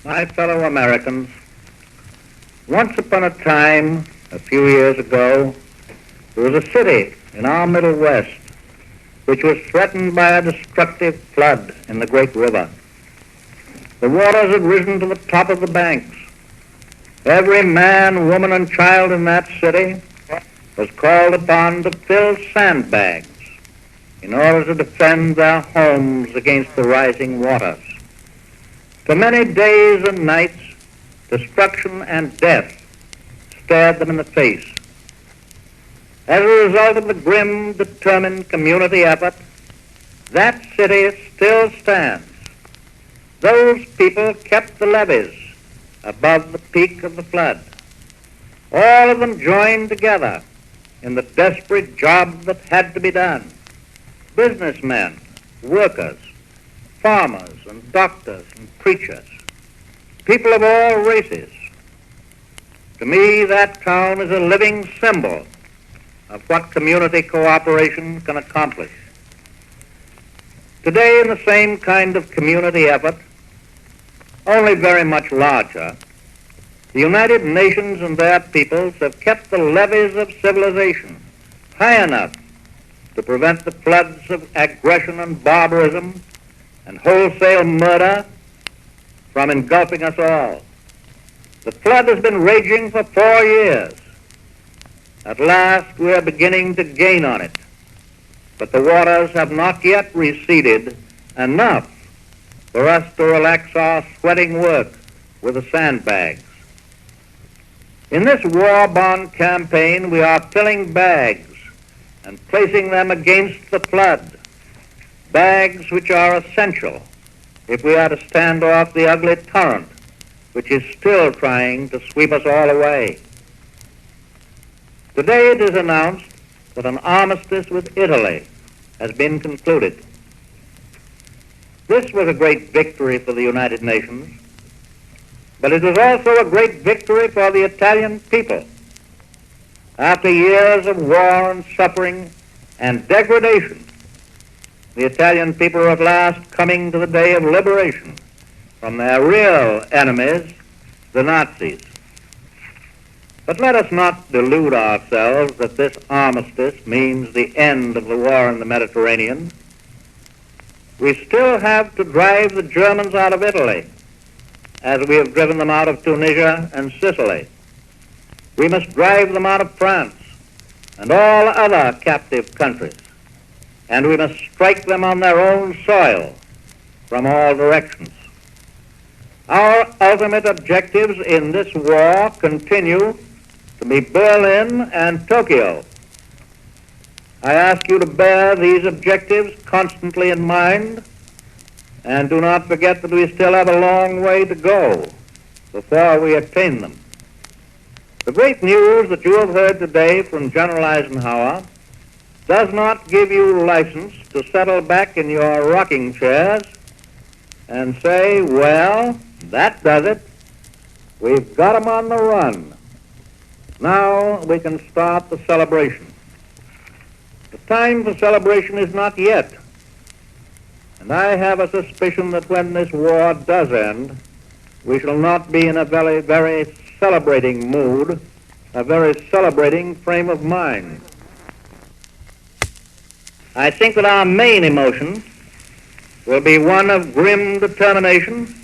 My fellow Americans, once upon a time, a few years ago, there was a city in our Middle West which was threatened by a destructive flood in the great river. The waters had risen to the top of the banks. Every man, woman, and child in that city was called upon to fill sandbags in order to defend their homes against the rising waters. For many days and nights, destruction and death stared them in the face. As a result of the grim, determined community effort, that city still stands. Those people kept the levees above the peak of the flood. All of them joined together in the desperate job that had to be done. Businessmen, workers, farmers and doctors and preachers, people of all races. To me, that town is a living symbol of what community cooperation can accomplish. Today, in the same kind of community effort, only very much larger, the United Nations and their peoples have kept the levees of civilization high enough to prevent the floods of aggression and barbarism and wholesale murder from engulfing us all. The flood has been raging for 4 years. At last we are beginning to gain on it, but the waters have not yet receded enough for us to relax our sweating work with the sandbags. In this war bond campaign, we are filling bags and placing them against the flood, bags which are essential if we are to stand off the ugly torrent which is still trying to sweep us all away. Today it is announced that an armistice with Italy has been concluded. This was a great victory for the United Nations, but it was also a great victory for the Italian people. After years of war and suffering and degradation, the Italian people are at last coming to the day of liberation from their real enemies, the Nazis. But let us not delude ourselves that this armistice means the end of the war in the Mediterranean. We still have to drive the Germans out of Italy, as we have driven them out of Tunisia and Sicily. We must drive them out of France and all other captive countries, and we must strike them on their own soil from all directions. Our ultimate objectives in this war continue to be Berlin and Tokyo. I ask you to bear these objectives constantly in mind, and do not forget that we still have a long way to go before we attain them. The great news that you have heard today from General Eisenhower does not give you license to settle back in your rocking chairs and say, well, that does it. We've got 'em on the run. Now we can start the celebration. The time for celebration is not yet. And I have a suspicion that when this war does end, we shall not be in a very, very celebrating mood, a very celebrating frame of mind. I think that our main emotion will be one of grim determination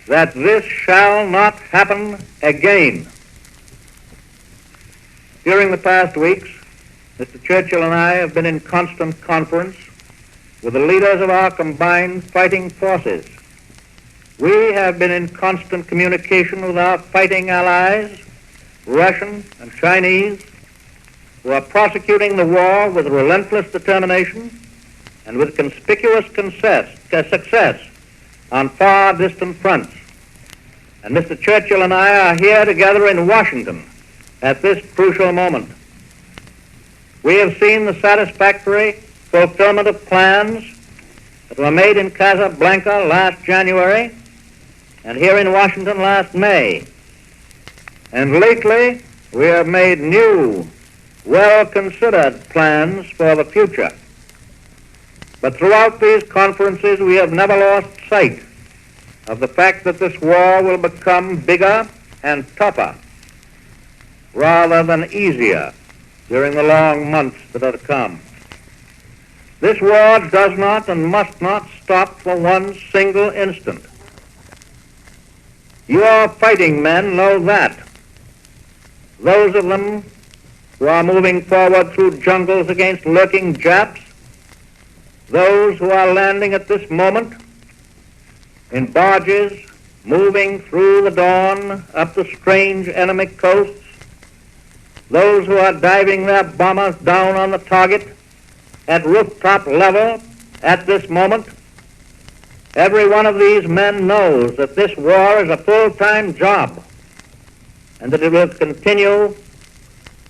that this shall not happen again. During the past weeks, Mr. Churchill and I have been in constant conference with the leaders of our combined fighting forces. We have been in constant communication with our fighting allies, Russian and Chinese, who are prosecuting the war with relentless determination and with conspicuous success on far distant fronts. And Mr. Churchill and I are here together in Washington at this crucial moment. We have seen the satisfactory fulfillment of plans that were made in Casablanca last January and here in Washington last May. And lately, we have made new, well-considered plans for the future. But throughout these conferences, we have never lost sight of the fact that this war will become bigger and tougher rather than easier during the long months that are to come. This war does not and must not stop for one single instant. Your fighting men know that. Those of them who are moving forward through jungles against lurking Japs, those who are landing at this moment in barges moving through the dawn up the strange enemy coasts, those who are diving their bombers down on the target at rooftop level at this moment, every one of these men knows that this war is a full-time job and that it will continue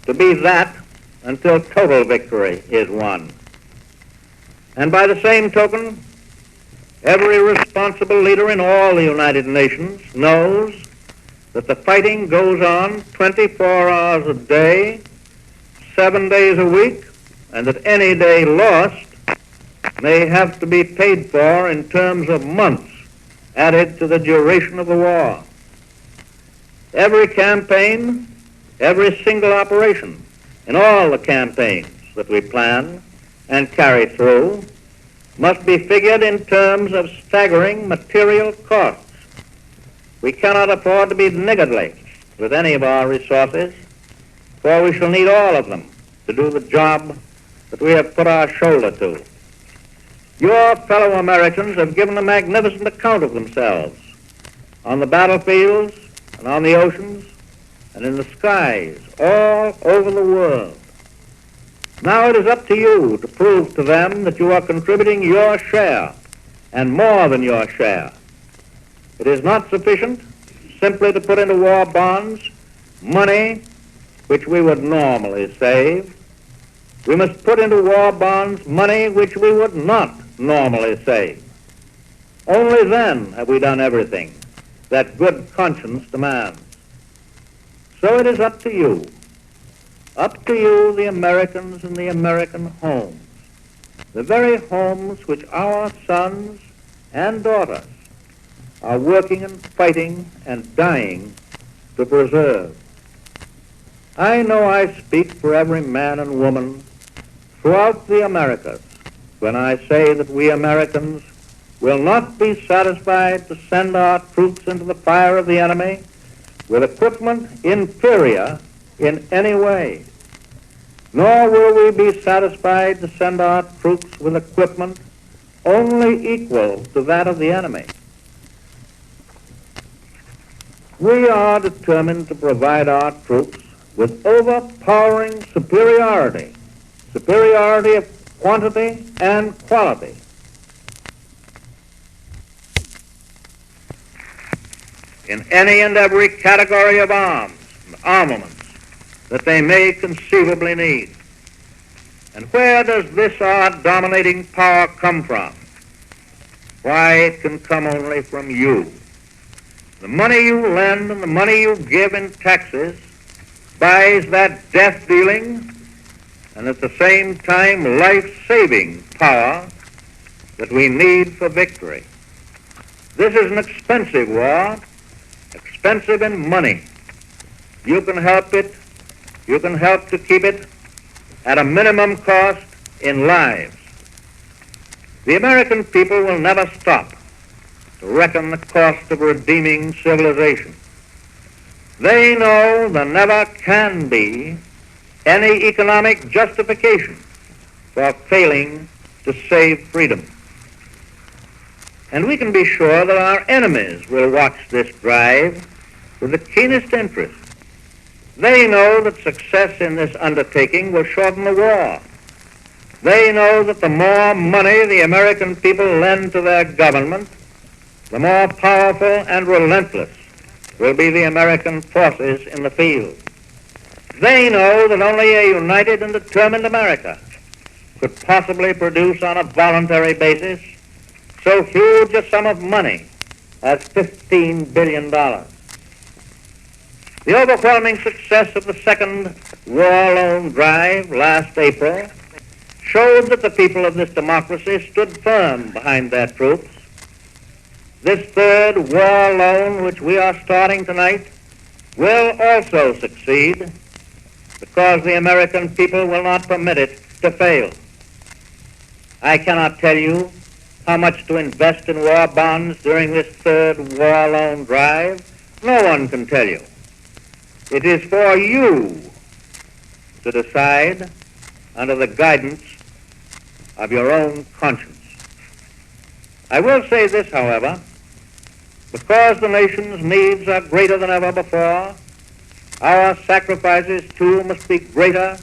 to be that until total victory is won. And by the same token, every responsible leader in all the United Nations knows that the fighting goes on 24 hours a day, 7 days a week, and that any day lost may have to be paid for in terms of months added to the duration of the war. Every campaign, every single operation in all the campaigns that we plan and carry through must be figured in terms of staggering material costs. We cannot afford to be niggardly with any of our resources, for we shall need all of them to do the job that we have put our shoulder to. Your fellow Americans have given a magnificent account of themselves on the battlefields and on the oceans and in the skies all over the world. Now it is up to you to prove to them that you are contributing your share, and more than your share. It is not sufficient simply to put into war bonds money which we would normally save. We must put into war bonds money which we would not normally save. Only then have we done everything that good conscience demands. So it is up to you, the Americans in the American homes, the very homes which our sons and daughters are working and fighting and dying to preserve. I know I speak for every man and woman throughout the Americas when I say that we Americans will not be satisfied to send our troops into the fire of the enemy with equipment inferior in any way, nor will we be satisfied to send our troops with equipment only equal to that of the enemy. We are determined to provide our troops with overpowering superiority of quantity and quality. In any and every category of arms and armaments that they may conceivably need. And where does this our dominating power come from? Why, it can come only from you. The money you lend and the money you give in taxes buys that death-dealing and at the same time life-saving power that we need for victory. This is an expensive war, expensive in money. You can help it, you can help to keep it at a minimum cost in lives. The American people will never stop to reckon the cost of redeeming civilization. They know there never can be any economic justification for failing to save freedom. And we can be sure that our enemies will watch this drive with the keenest interest. They know that success in this undertaking will shorten the war. They know that the more money the American people lend to their government, the more powerful and relentless will be the American forces in the field. They know that only a united and determined America could possibly produce on a voluntary basis so huge a sum of money as $15 billion. The overwhelming success of the second war loan drive last April showed that the people of this democracy stood firm behind their troops. this third war loan, which we are starting tonight, will also succeed because the American people will not permit it to fail. I cannot tell you how much to invest in war bonds during this third war loan drive. No one can tell you. It is for you to decide under the guidance of your own conscience. I will say this, however, because the nation's needs are greater than ever before, our sacrifices too must be greater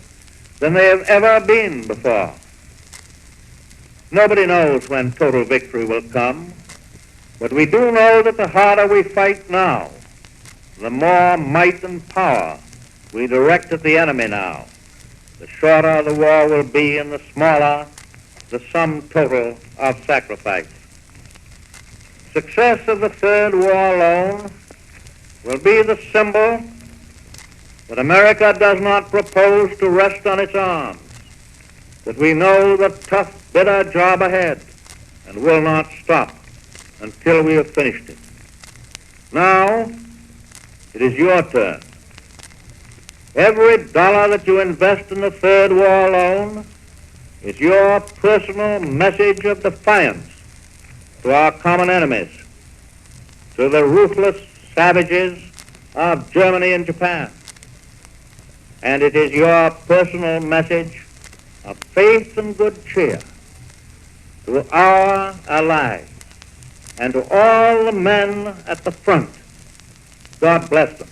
than they have ever been before. Nobody knows when total victory will come, but we do know that the harder we fight now, the more might and power we direct at the enemy now, the shorter the war will be and the smaller the sum total of sacrifice. Success of the third war loan will be the symbol that America does not propose to rest on its arms, that we know the tough, bitter job ahead and will not stop until we have finished it. Now, it is your turn. Every dollar that you invest in the third war loan is your personal message of defiance to our common enemies, to the ruthless savages of Germany and Japan. And it is your personal message of faith and good cheer to our allies and to all the men at the front. God bless them.